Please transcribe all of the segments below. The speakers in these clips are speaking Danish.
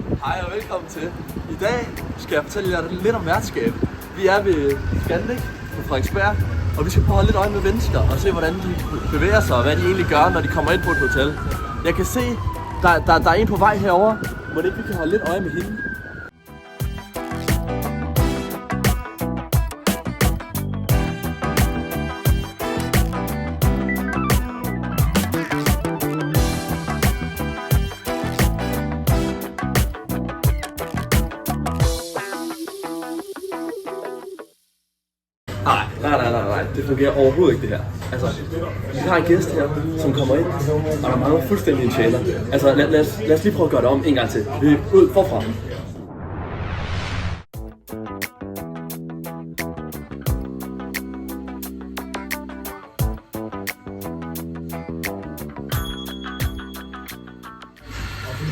Hej og velkommen til. I dag skal jeg fortælle jer lidt om værtskab. Vi er ved Scandic på Frederiksberg, og vi skal prøve at holde lidt øje med mennesker og se, hvordan de bevæger sig og hvad de egentlig gør, når de kommer ind på et hotel. Jeg kan se, der er en på vej herover. Må ikke vi kan holde lidt øje med hende? Nej, det fungerer overhovedet ikke det her. Altså, vi har en gæst her, som kommer ind, og der mangler fuldstændig en tjener. Altså, lad os lige prøve at gøre det om en gang til. Vi er ud forfra.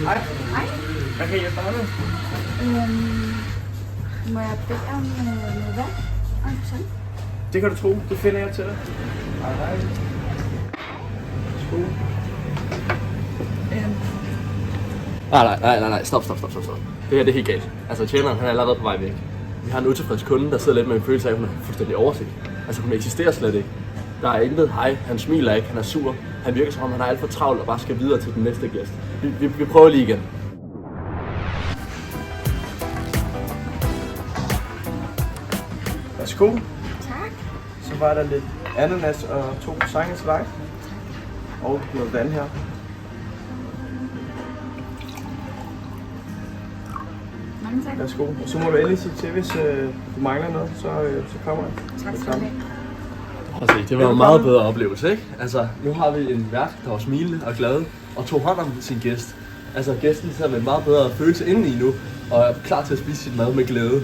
Hej. Hej. Hvad kan I hjælpe dig med? Må jeg bede om noget vand? Sådan. Det kan du tro. Det finder jeg til dig. Hej. Skål. Nej. Stop. Det her det er helt galt. Altså, tjeneren han er allerede på vej væk. Vi har en utilfreds kunde, der sidder lidt med en følelse af, at hun er fuldstændig oversigt. Altså, hun eksisterer slet ikke. Der er intet hej, han smiler ikke, han er sur. Han virker som om, han er alt for travlt og bare skal videre til den næste gæst. Vi prøver lige igen. Værsgo. Tak. Så var der lidt ananas og 2 croissanter til dig. Og noget vand her. Mange tak. Værsgo. Og så må du endelig sige til, hvis du mangler noget, så kommer jeg. Tak skal du have. Prøv at se, det var en meget bedre oplevelse, ikke? Altså, nu har vi en vært, der var smilende og glad og tog hånd om sin gæst. Altså, gæsten sidder med en meget bedre følelse indeni nu og er klar til at spise sit mad med glæde.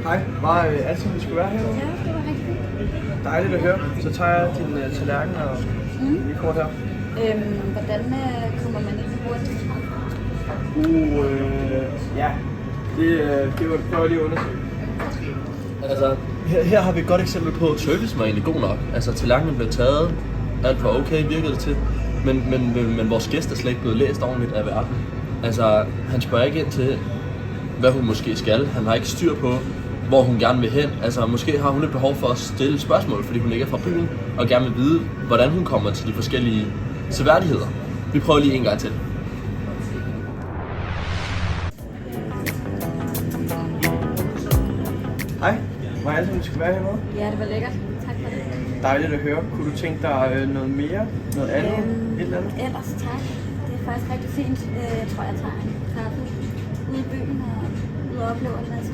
Hej, var alt som vi skulle være her? Ja, det var rigtig fint. Dejligt at høre. Så tager jeg din tallerken og lige kort her. Hvordan kommer man ind i bordet? Ja. Det var prøve lige at undersøge. Altså, her har vi et godt eksempel på, at servicen var egentlig god nok. Altså, tallerkenen blev taget, alt var okay, virkede det til. Men vores gæst er slet ikke blevet læst ordentligt af verden. Altså, han spørger ikke ind til, hvad hun måske skal. Han har ikke styr på, hvor hun gerne vil hen. Altså, måske har hun et behov for at stille spørgsmål, fordi hun ikke er fra byen, og gerne vil vide, hvordan hun kommer til de forskellige seværdigheder. Vi prøver lige en gang til. Hej, var alt, som du skulle være hernede? Ja, det var lækkert. Tak for det. Dejligt at høre. Kunne du tænke dig noget mere? Noget andet? Et eller andet? Ellers tak. Det er faktisk rigtig fint. Jeg tror, jeg tager en kaffe ude i byen og ud og oplever en masse.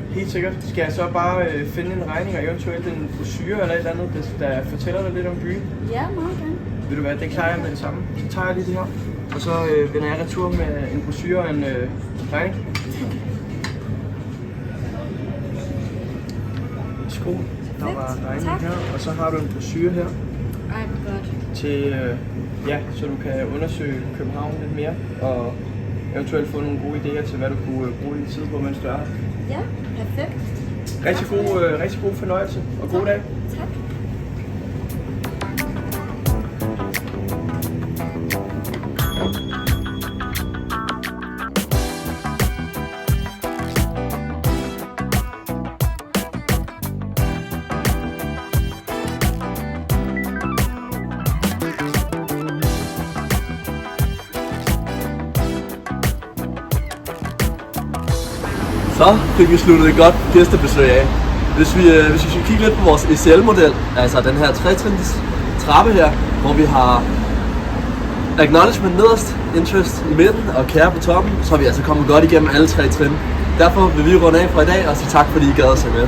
Helt sikkert. Skal jeg så bare finde en regning og eventuelt en brochure eller et eller andet, der fortæller dig lidt om byen? Ja, meget gerne. Ved du hvad, det klarer jeg med det samme. Så tager jeg lige det her, og så vender jeg retur med en brochure og en regning. Skål. Der var regning her, og så har du en brochure her. Ej, hvor godt. Til, så du kan undersøge København lidt mere, og eventuelt få nogle gode idéer til, hvad du kunne bruge din tid på, mens du er her. Ja, perfekt. Rigtig god fornøjelse, og god dag. Tak. Så fik vi sluttet et godt gæstebesøg af. Hvis vi skal kigge lidt på vores ECL-model, altså den her 3-trins trappe her, hvor vi har acknowledgement nederst, interest i midten og care på toppen, så er vi altså kommet godt igennem alle 3 trin. Derfor vil vi runde af for i dag og sige tak, fordi I gad at se med.